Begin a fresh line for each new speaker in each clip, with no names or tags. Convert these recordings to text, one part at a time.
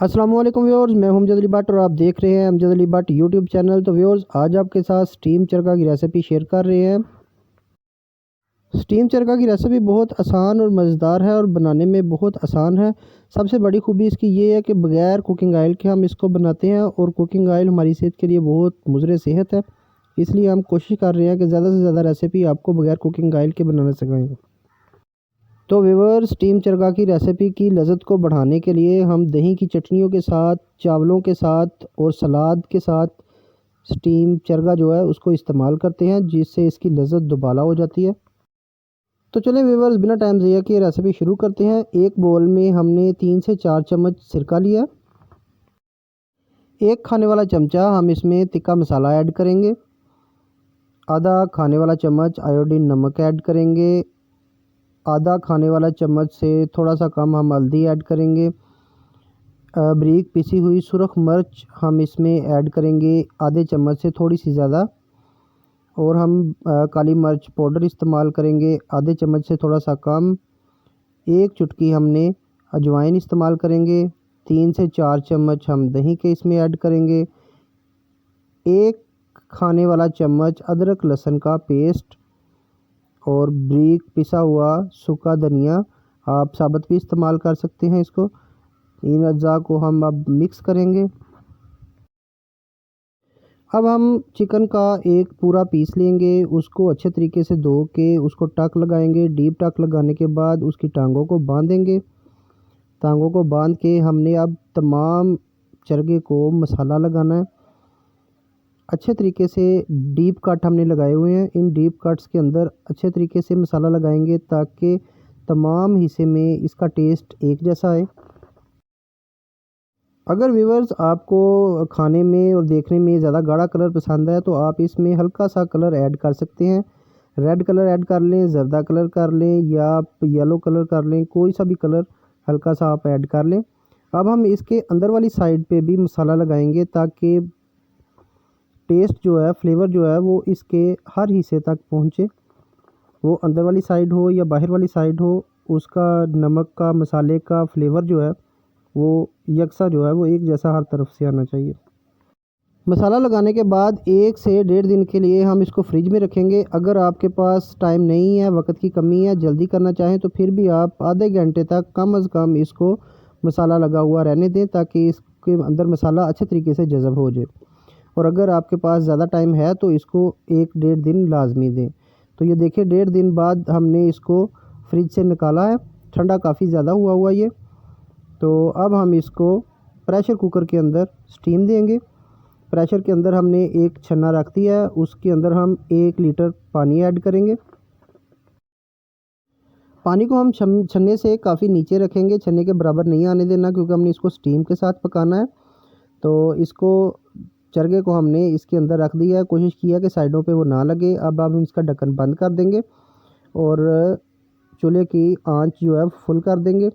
अस्सलाम वालेकुम व्यूअर्स, मैं हूं अमजद अली भट्ट और आप देख रहे हैं अमजद अली भट्ट यूट्यूब चैनल। तो व्यूअर्स, आज आपके साथ स्टीम चरखा की रेसिपी शेयर कर रहे हैं। स्टीम चरखा की रेसिपी बहुत आसान और मज़ेदार है और बनाने में बहुत आसान है। सबसे बड़ी खूबी इसकी ये है कि बग़ैर कुकिंग ऑयल के हम इसको बनाते हैं और कुकिंग ऑयल हमारी सेहत के लिए बहुत मुज़र सेहत है। इसलिए हम कोशिश कर रहे हैं कि ज़्यादा से ज़्यादा रेसिपी आपको बग़ैर कुकिंग ऑयल के बनाना सिखाएँ। तो व्यूअर्स, स्टीम चरखा की रेसिपी की लज़्ज़त को बढ़ाने के लिए हम दही की चटनियों के साथ, चावलों के साथ और सलाद के साथ स्टीम चरखा जो है उसको इस्तेमाल करते हैं, जिससे इसकी लज़्ज़त दुबाला हो जाती है। तो चलें व्यूअर्स, बिना टाइम ज़ाया किए रेसिपी शुरू करते हैं। एक बोल में हमने 3 से 4 चम्मच सिरका लिया। एक खाने वाला चमचा हम इसमें तिक्का मसाला ऐड करेंगे। आधा खाने वाला चम्मच आयोडीन नमक ऐड करेंगे। आधा खाने वाला चम्मच से थोड़ा सा कम हम हल्दी ऐड करेंगे। बारीक पिसी हुई सुरख मिर्च हम इसमें ऐड करेंगे आधे चम्मच से थोड़ी सी ज़्यादा। और हम काली मिर्च पाउडर इस्तेमाल करेंगे आधे चम्मच से थोड़ा सा कम। एक चुटकी हमने अजवाइन इस्तेमाल करेंगे। 3 से 4 चम्मच हम दही के इसमें ऐड करेंगे। एक खाने वाला चम्मच अदरक लहसुन का पेस्ट और बारीक पिसा हुआ सूखा धनिया, आप साबुत भी इस्तेमाल कर सकते हैं इसको। इन अज्जा को हम अब मिक्स करेंगे। अब हम चिकन का एक पूरा पीस लेंगे, उसको अच्छे तरीके से धो के उसको टक लगाएंगे। डीप टक लगाने के बाद उसकी टांगों को बांधेंगे। टांगों को बांध के हमने अब तमाम चरखे को मसाला लगाना है। अच्छे तरीके से डीप कट हमने लगाए हुए हैं। इन डीप कट्स के अंदर अच्छे तरीके से मसाला लगाएंगे ताकि तमाम हिस्से में इसका टेस्ट एक जैसा आए। अगर व्यूवर्स आपको खाने में और देखने में ज़्यादा गाढ़ा कलर पसंद है तो आप इसमें हल्का सा कलर ऐड कर सकते हैं। रेड कलर ऐड कर लें, जर्दा कलर कर लें या आप येलो कलर कर लें, कोई सा भी कलर हल्का सा आप ऐड कर लें। अब हम इसके अंदर वाली साइड पे भी मसाला लगाएंगे ताकि टेस्ट जो है, फ्लेवर जो है वो इसके हर हिस्से तक पहुँचे। वो अंदर वाली साइड हो या बाहर वाली साइड हो, उसका नमक का मसाले का फ्लेवर जो है वो यकसा जो है वो एक जैसा हर तरफ से आना चाहिए। मसाला लगाने के बाद 1 से 1.5 दिन के लिए हम इसको फ्रिज में रखेंगे। अगर आपके पास टाइम नहीं है, वक्त की कमी है, जल्दी करना चाहें तो फिर भी आप आधे घंटे तक कम अज़ कम इसको मसाला लगा हुआ रहने दें ताकि इसके अंदर मसाला अच्छे तरीके से जज़ब हो जाए। और अगर आपके पास ज़्यादा टाइम है तो इसको 1-1.5 दिन लाजमी दें। तो ये देखिए, 1.5 दिन बाद हमने इसको फ्रिज से निकाला है। ठंडा काफ़ी ज़्यादा हुआ ये। तो अब हम इसको प्रेशर कुकर के अंदर स्टीम देंगे। प्रेशर के अंदर हमने एक छन्ना रख दिया है, उसके अंदर हम 1 लीटर पानी ऐड करेंगे। पानी को हम छन्ने से काफ़ी नीचे रखेंगे, छन्ने के बराबर नहीं आने देना क्योंकि हमने इसको स्टीम के साथ पकाना है। तो इसको चरखे को हमने इसके अंदर रख दिया है, कोशिश किया कि साइडों पे वो ना लगे। अब हम इसका ढक्कन बंद कर देंगे और चूल्हे की आंच जो है फुल कर देंगे।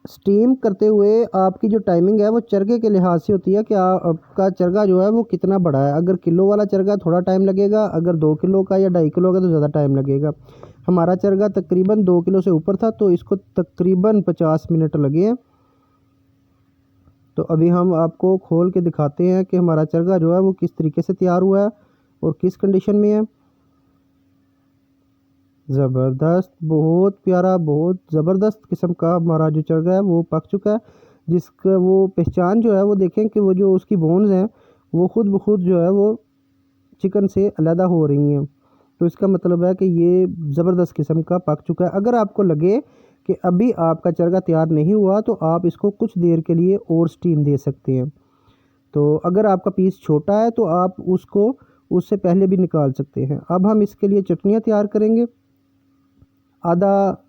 स्टीम करते हुए आपकी जो टाइमिंग है वो चरखे के लिहाज से होती है कि आपका चरखा जो है वो कितना बड़ा है। अगर किलो वाला चरखा थोड़ा टाइम लगेगा, अगर 2 किलो का या 2.5 किलो का तो ज़्यादा टाइम लगेगा। हमारा चरखा तकरीबन 2 किलो से ऊपर था तो इसको तकरीबन 50 मिनट लगे हैं। तो अभी हम आपको खोल के दिखाते हैं कि हमारा चरखा जो है वो किस तरीके से तैयार हुआ है और किस कंडीशन में है। ज़बरदस्त, बहुत प्यारा, बहुत ज़बरदस्त किस्म का हमारा जो चरखा है वो पक चुका है। जिसका वो पहचान जो है वो देखें कि वो जो उसकी बोन्स हैं वो ख़ुद ब खुद जो है वो चिकन से अलहदा हो रही हैं। तो इसका मतलब है कि ये ज़बरदस्त किस्म का पक चुका है। अगर आपको लगे कि अभी आपका चरखा तैयार नहीं हुआ तो आप इसको कुछ देर के लिए और स्टीम दे सकते हैं। तो अगर आपका पीस छोटा है तो आप उसको उससे पहले भी निकाल सकते हैं। अब हम इसके लिए चटनियाँ तैयार करेंगे। आधा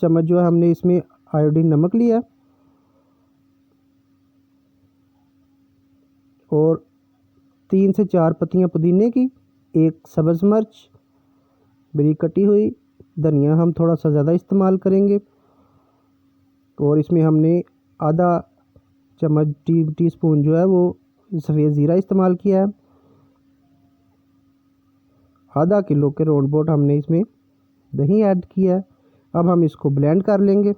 चम्मच जो है हमने इसमें आयोडीन नमक लिया और 3 से 4 पत्तियां पुदीने की, एक सब्ज़ मिर्च बारीक कटी हुई, धनिया हम थोड़ा सा ज़्यादा इस्तेमाल करेंगे और इसमें हमने आधा चम्मच टी स्पून जो है वो सफ़ेद ज़ीरा इस्तेमाल किया है। आधा किलो के राउंड बोट हमने इसमें दही ऐड किया है। अब हम इसको ब्लेंड कर लेंगे।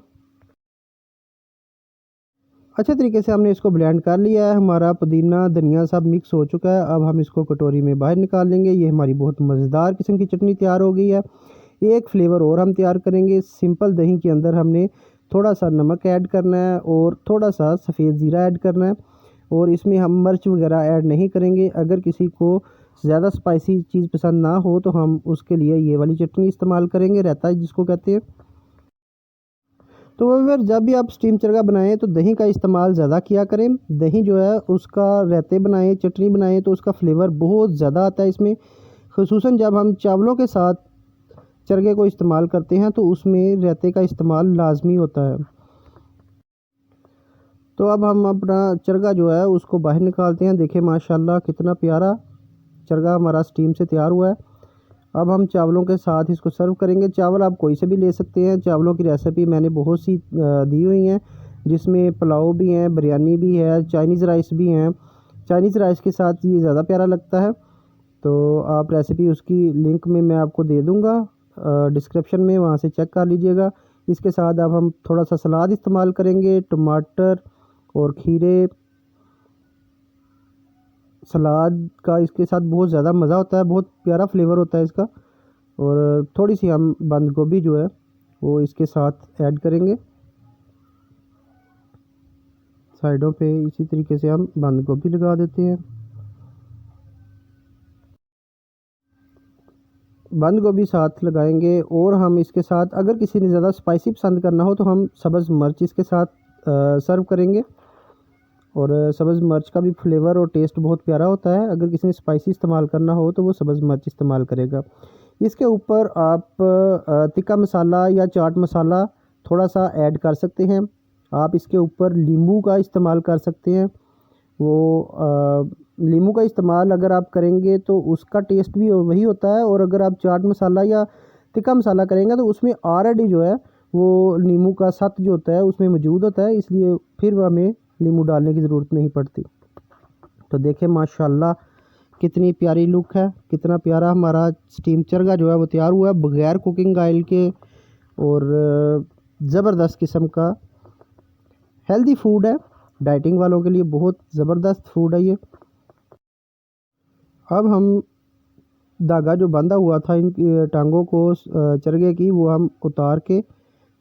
अच्छे तरीके से हमने इसको ब्लेंड कर लिया है। हमारा पुदीना धनिया सब मिक्स हो चुका है। अब हम इसको कटोरी में बाहर निकाल लेंगे। ये हमारी बहुत मज़ेदार किस्म की चटनी तैयार हो गई है। एक फ्लेवर और हम तैयार करेंगे। सिंपल दही के अंदर हमने थोड़ा सा नमक ऐड करना है और थोड़ा सा सफ़ेद ज़ीरा ऐड करना है, और इसमें हम मिर्च वगैरह ऐड नहीं करेंगे। अगर किसी को ज़्यादा स्पाइसी चीज़ पसंद ना हो तो हम उसके लिए ये वाली चटनी इस्तेमाल करेंगे, रायता जिसको कहते हैं। तो अगर जब भी आप स्टीम चरगा बनाएं तो दही का इस्तेमाल ज़्यादा किया करें। दही जो है उसका रायते बनाएं, चटनी बनाएं तो उसका फ्लेवर बहुत ज़्यादा आता है इसमें। ख़ुसूसन जब हम चावलों के साथ चरगे को इस्तेमाल करते हैं तो उसमें रायते का इस्तेमाल लाजमी होता है। तो अब हम अपना चरगा जो है उसको बाहर निकालते हैं। देखिए माशाल्लाह कितना प्यारा चरगा हमारा स्टीम से तैयार हुआ है। अब हम चावलों के साथ इसको सर्व करेंगे। चावल आप कोई से भी ले सकते हैं। चावलों की रेसिपी मैंने बहुत सी दी हुई हैं, जिसमें पुलाव भी हैं, बिरयानी भी है, चाइनीज़ राइस भी हैं। चाइनीज़ राइस के साथ ये ज़्यादा प्यारा लगता है। तो आप रेसिपी उसकी लिंक में मैं आपको दे दूँगा डिस्क्रिप्शन में, वहाँ से चेक कर लीजिएगा। इसके साथ अब हम थोड़ा सा सलाद इस्तेमाल करेंगे, टमाटर और खीरे। सलाद का इसके साथ बहुत ज़्यादा मज़ा होता है, बहुत प्यारा फ्लेवर होता है इसका। और थोड़ी सी हम बंद गोभी जो है वो इसके साथ ऐड करेंगे साइडों पे। इसी तरीके से हम बंद गोभी लगा देते हैं। बंद गोभी साथ लगाएंगे और हम इसके साथ, अगर किसी ने ज़्यादा स्पाइसी पसंद करना हो तो हम सब्ज़ मिर्च इसके साथ सर्व करेंगे। और सब्ज़ मिर्च का भी फ्लेवर और टेस्ट बहुत प्यारा होता है। अगर किसी ने स्पाइसी इस्तेमाल करना हो तो वो सब्ज़ मिर्च इस्तेमाल करेगा। इसके ऊपर आप तिक्का मसाला या चाट मसाला थोड़ा सा ऐड कर सकते हैं। आप इसके ऊपर नींबू का इस्तेमाल कर सकते हैं। वो नींबू का इस्तेमाल अगर आप करेंगे तो उसका टेस्ट भी वही होता है, और अगर आप चाट मसाला या तिक्का मसाला करेंगे तो उसमें ऑलरेडी जो है वो नींबू का सत्व जो होता है उसमें मौजूद होता है, इसलिए फिर हमें नींबू डालने की ज़रूरत नहीं पड़ती। तो देखें माशाल्लाह कितनी प्यारी लुक है, कितना प्यारा हमारा स्टीम चरगा जो है वो तैयार हुआ है बगैर कुकिंग ऑयल के। और ज़बरदस्त किस्म का हेल्दी फूड है, डाइटिंग वालों के लिए बहुत ज़बरदस्त फूड है ये। अब हम धागा जो बंधा हुआ था इन टांगों को चरगे की, वो हम उतार के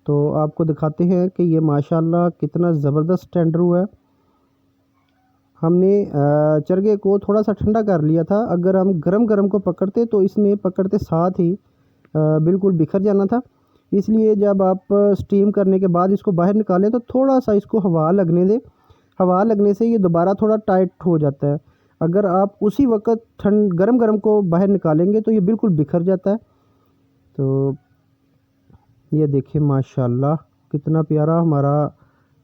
तो आपको दिखाते हैं कि ये माशाल्लाह कितना ज़बरदस्त टेंडर हुआ है। हमने चरगे को थोड़ा सा ठंडा कर लिया था। अगर हम गरम गरम को पकड़ते तो इसने पकड़ते साथ ही बिल्कुल बिखर जाना था। इसलिए जब आप स्टीम करने के बाद इसको बाहर निकालें तो थोड़ा सा इसको हवा लगने दें। हवा लगने से ये दोबारा थोड़ा टाइट हो जाता है। अगर आप उसी वक्त गरम गरम को बाहर निकालेंगे तो ये बिल्कुल बिखर जाता है। तो ये देखिए माशाल्लाह कितना प्यारा हमारा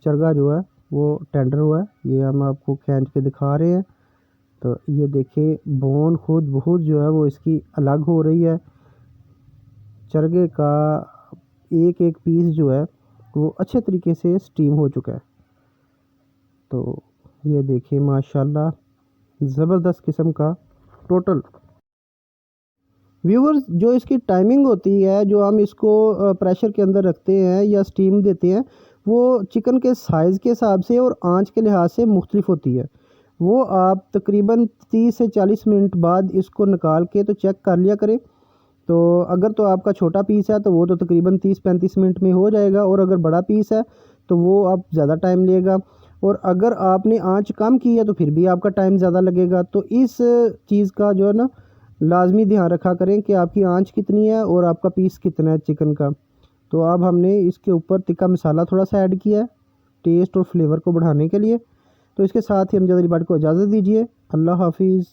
चरगा जो है वो टेंडर हुआ है। ये हम आपको खींच के दिखा रहे हैं। तो ये देखिए बोन खुद बहुत जो है वो इसकी अलग हो रही है। चरगे का एक एक पीस जो है वो अच्छे तरीके से स्टीम हो चुका है। तो ये देखिए माशाल्लाह ज़बरदस्त किस्म का टोटल। व्यूअर्स, जो इसकी टाइमिंग होती है, जो हम इसको प्रेशर के अंदर रखते हैं या स्टीम देते हैं, वो चिकन के साइज़ के हिसाब से और आंच के लिहाज से मुख्तलिफ होती है। वो आप तकरीबन 30 से 40 मिनट बाद इसको निकाल के तो चेक कर लिया करें। तो अगर तो आपका छोटा पीस है तो वो तो तकरीबन 30-35 मिनट में हो जाएगा, और अगर बड़ा पीस है तो वो आप ज़्यादा टाइम लेगा। और अगर आपने आंच कम की है तो फिर भी आपका टाइम ज़्यादा लगेगा। तो इस चीज़ का जो है ना लाजमी ध्यान रखा करें कि आपकी आंच कितनी है और आपका पीस कितना है चिकन का। तो अब हमने इसके ऊपर तिक्का मसाला थोड़ा सा ऐड किया है टेस्ट और फ्लेवर को बढ़ाने के लिए। तो इसके साथ ही हम ज़्यादा बात को इजाज़त दीजिए। अल्लाह हाफिज़।